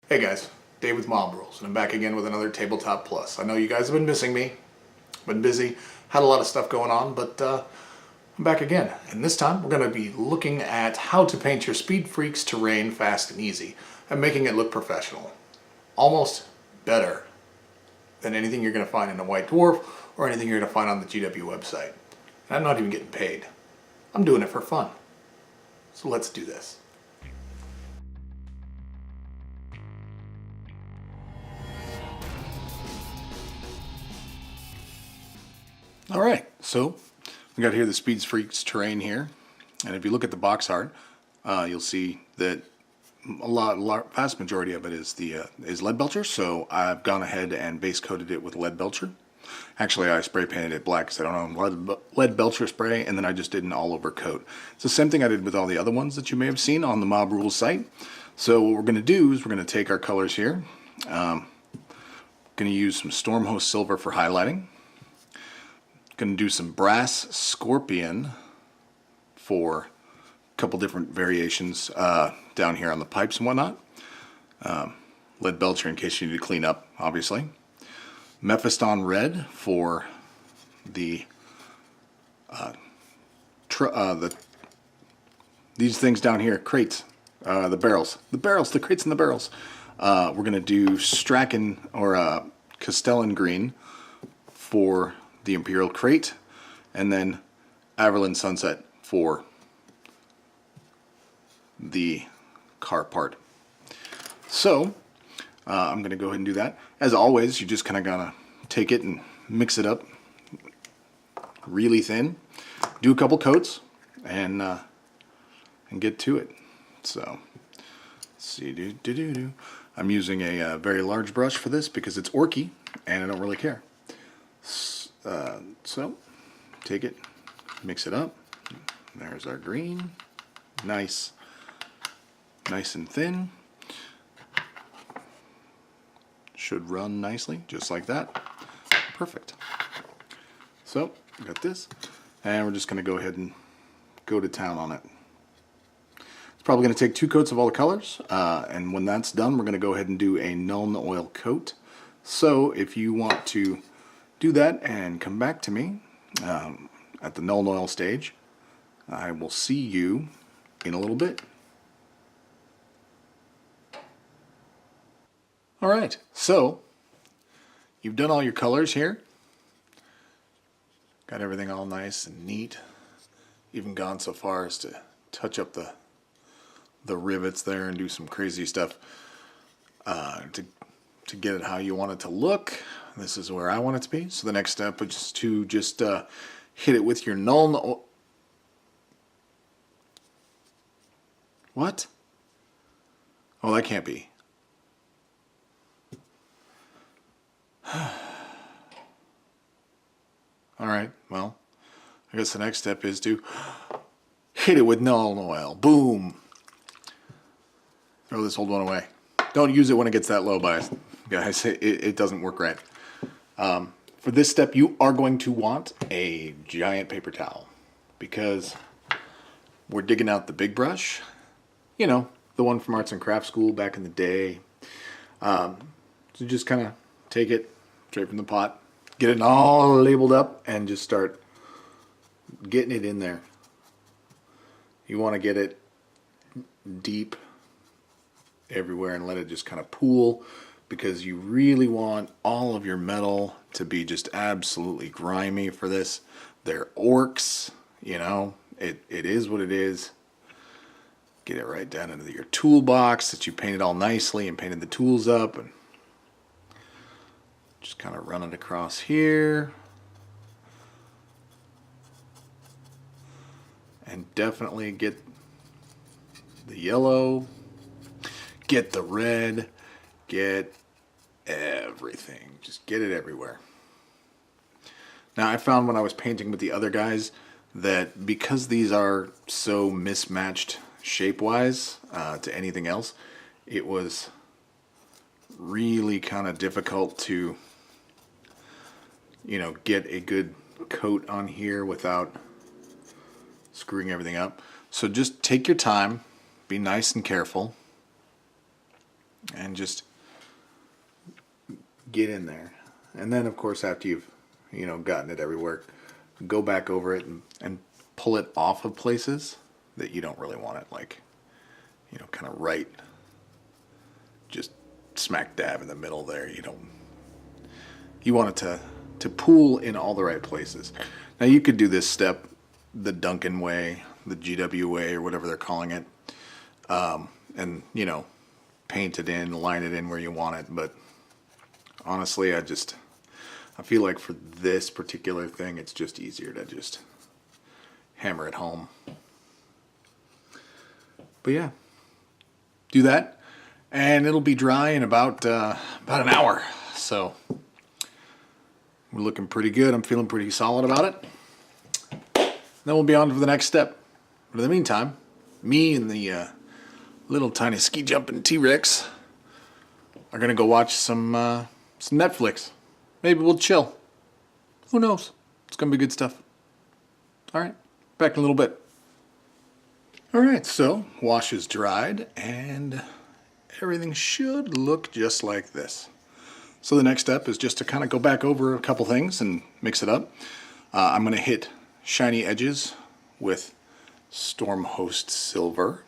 Hey guys, Dave with Mob Rules, and I'm back again with another Tabletop Plus. I know you guys have been missing me, been busy, had a lot of stuff going on, but I'm back again. And this time we're going to be looking at how to paint your Speed Freaks terrain fast and easy, and making it look professional. Almost better than anything you're going to find in a White Dwarf, or anything you're going to find on the GW website. And I'm not even getting paid. I'm doing it for fun. So let's do this. All right, so we got here the Speed Freaks terrain here, and if you look at the box art, you'll see that vast majority of it is lead belcher. So I've gone ahead and base coated it with lead belcher. Actually, I spray painted it black because I don't own lead belcher spray, and then I just did an all over coat. It's the same thing I did with all the other ones that you may have seen on the Mob Rules site. So what we're going to do is we're going to take our colors here. Going to use some Stormhost Silver for highlighting. Going to do some brass scorpion for a couple different variations down here on the pipes and whatnot. Lead belcher in case you need to clean up, obviously. Mephiston red for these things down here, crates, the crates and the barrels. We're going to do Strachan or Castellan green for the Imperial crate, and then Averland Sunset for the car part. So I'm going to go ahead and do that. As always, you just kind of gotta take it and mix it up really thin, do a couple coats, and get to it. So let's see, I'm using a very large brush for this because it's orky and I don't really care. So take it, mix it up. There's our green, nice and thin. Should run nicely, just like that. Perfect. So we got this, and we're just going to go ahead and go to town on it. It's probably going to take 2 coats of all the colors, and when that's done, we're going to go ahead and do a Nuln Oil coat. So if you want to do that and come back to me at the Nuln Oil stage, I will see you in a little bit. Alright, so you've done all your colors here. Got everything all nice and neat. Even gone so far as to touch up the rivets there and do some crazy stuff to get it how you want it to look. This is where I want it to be. So the next step is to just hit it with your Nuln. What? Oh, that can't be. Alright, well, I guess the next step is to hit it with Nuln Oil. Boom! Throw this old one away. Don't use it when it gets that low, guys. It doesn't work right. For this step, you are going to want a giant paper towel because we're digging out the big brush. You know, the one from Arts and Crafts School back in the day. So just kind of take it straight from the pot, get it all labeled up, and just start getting it in there. You want to get it deep everywhere and let it just kind of pool, because you really want all of your metal to be just absolutely grimy for this. They're orcs, you know, it is what it is. Get it right down into your toolbox that you painted all nicely and painted the tools up, and just kind of run it across here. And definitely get the yellow, get the red, get everything. Just get it everywhere. Now I found when I was painting with the other guys that because these are so mismatched shape-wise to anything else, it was really kind of difficult to, you know, get a good coat on here without screwing everything up. So just take your time, be nice and careful, and just get in there. And then, of course, after you've, gotten it everywhere, go back over it and pull it off of places that you don't really want it, like, kind of right, just smack dab in the middle there. You want it to pool in all the right places. Now, you could do this step the Duncan way, the GW way, or whatever they're calling it, and, paint it in, line it in where you want it. But honestly, I feel like for this particular thing, it's just easier to just hammer it home. But yeah, do that, and it'll be dry in about an hour. So we're looking pretty good. I'm feeling pretty solid about it. Then we'll be on to the next step. But in the meantime, me and the little tiny ski jumping T-Rex are gonna go watch some Netflix. Maybe we'll chill. Who knows? It's gonna be good stuff. All right, back in a little bit. All right, so wash is dried and everything should look just like this. So the next step is just to kind of go back over a couple things and mix it up. I'm gonna hit shiny edges with Stormhost Silver.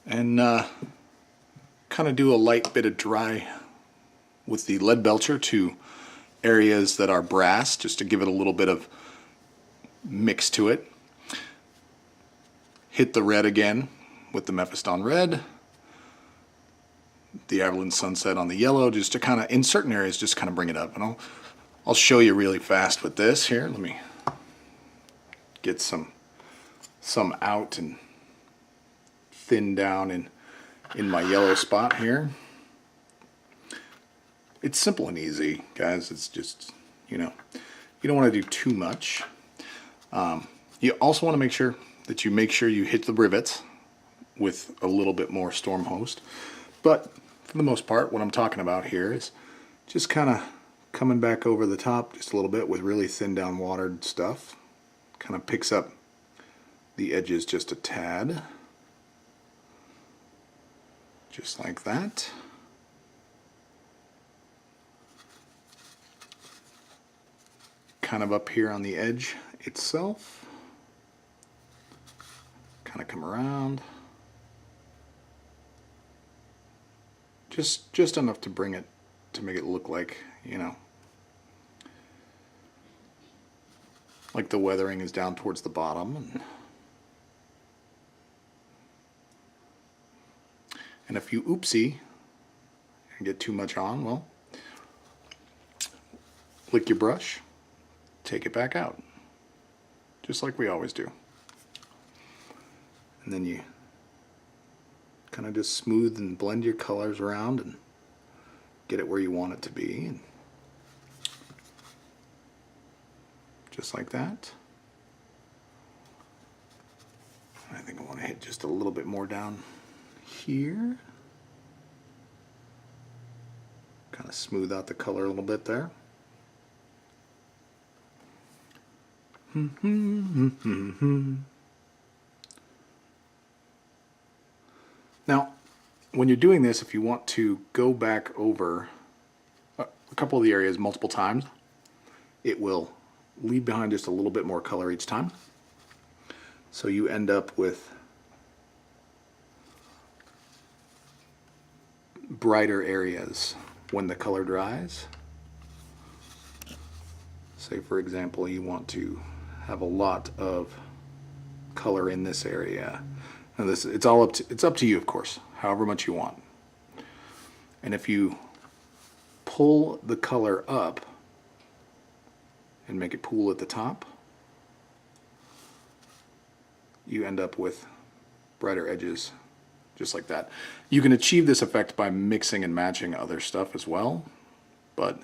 And kind of do a light bit of dry with the lead belcher to areas that are brass, just to give it a little bit of mix to it. Hit the red again with the Mephiston red, the Averland Sunset on the yellow, just to kind of, in certain areas, just kind of bring it up. And I'll show you really fast with this here. Let me get some out and thin down in my yellow spot here. It's simple and easy, guys. It's just, you don't want to do too much. You also want to make sure you hit the rivets with a little bit more Stormhost. But for the most part, what I'm talking about here is just kind of coming back over the top just a little bit with really thin down watered stuff. Kind of picks up the edges just a tad. Just like that. Kind of up here on the edge itself. Kind of come around. Just enough to bring it, to make it look like, like the weathering is down towards the bottom. And if you oopsie and get too much on, well, lick your brush, take it back out, just like we always do. And then you kind of just smooth and blend your colors around and get it where you want it to be. And just like that. I think I want to hit just a little bit more down here. Kind of smooth out the color a little bit there. Now, when you're doing this, if you want to go back over a couple of the areas multiple times, it will leave behind just a little bit more color each time. So you end up with brighter areas when the color dries. Say, for example, you want to have a lot of color in this area. Now it's up to you, of course, however much you want. And if you pull the color up and make it pool at the top, you end up with brighter edges just like that. You can achieve this effect by mixing and matching other stuff as well, but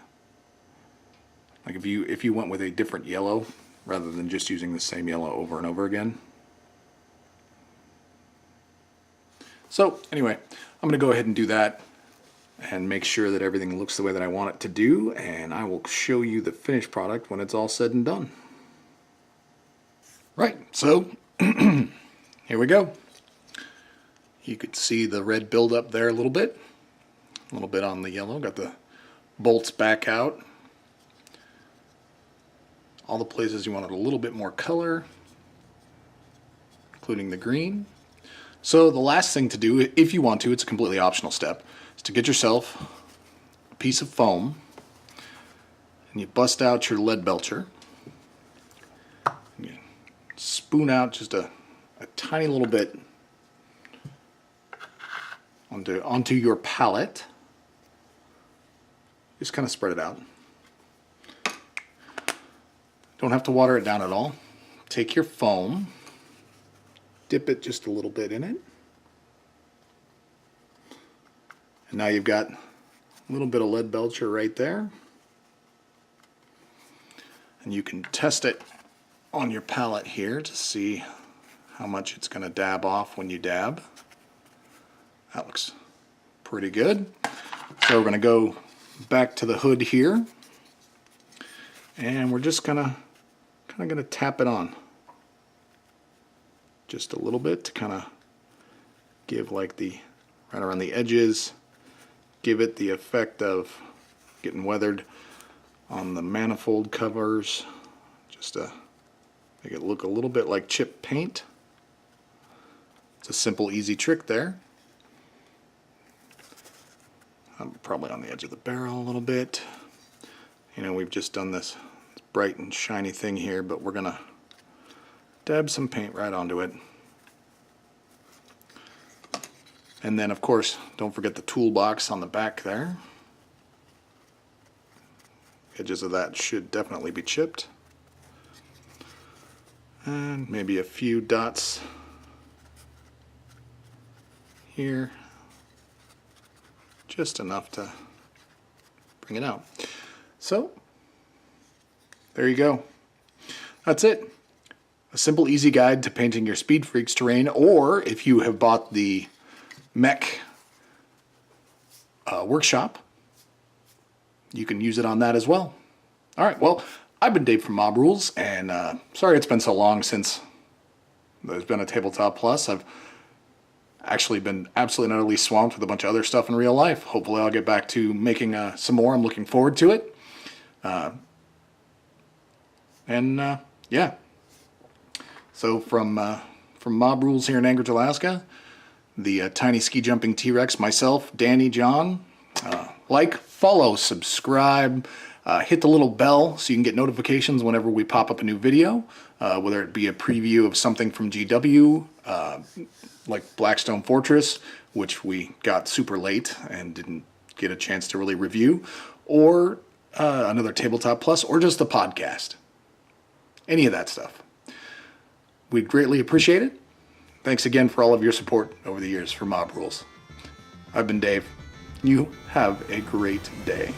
like if you went with a different yellow rather than just using the same yellow over and over again. So anyway, I'm going to go ahead and do that and make sure that everything looks the way that I want it to do, and I will show you the finished product when it's all said and done. Right, so here we go. You could see the red buildup there a little bit on the yellow. Got the bolts back out. All the places you wanted a little bit more color, including the green. So the last thing to do, if you want to, it's a completely optional step, is to get yourself a piece of foam and you bust out your lead belcher. And you spoon out just a tiny little bit onto your palette. Just kind of spread it out. Don't have to water it down at all. Take your foam, dip it just a little bit in it, and now you've got a little bit of lead belcher right there, and you can test it on your palette here to see how much it's going to dab off when you dab. That looks pretty good. So we're going to go back to the hood here, and we're just kind of going to tap it on just a little bit to kind of give like the right around the edges, give it the effect of getting weathered on the manifold covers, just to make it look a little bit like chip paint. It's a simple, easy trick there. I'm probably on the edge of the barrel a little bit. You know, we've just done this bright and shiny thing here, but we're gonna dab some paint right onto it. And then, of course, don't forget the toolbox on the back there. Edges of that should definitely be chipped. And maybe a few dots here. Just enough to bring it out. So, there you go. That's it. A simple, easy guide to painting your Speed Freaks terrain, or if you have bought the mech workshop, you can use it on that as well. All right, well, I've been Dave from Mob Rules, and sorry it's been so long since there's been a Tabletop Plus. I've actually been absolutely and utterly swamped with a bunch of other stuff in real life. Hopefully I'll get back to making some more. I'm looking forward to it. Yeah. So from Mob Rules here in Anchorage, Alaska, the tiny ski jumping T-Rex, myself, Danny, John, like, follow, subscribe, hit the little bell so you can get notifications whenever we pop up a new video, whether it be a preview of something from GW, like Blackstone Fortress, which we got super late and didn't get a chance to really review, or another Tabletop Plus, or just the podcast. Any of that stuff. We'd greatly appreciate it. Thanks again for all of your support over the years for Mob Rules. I've been Dave. You have a great day.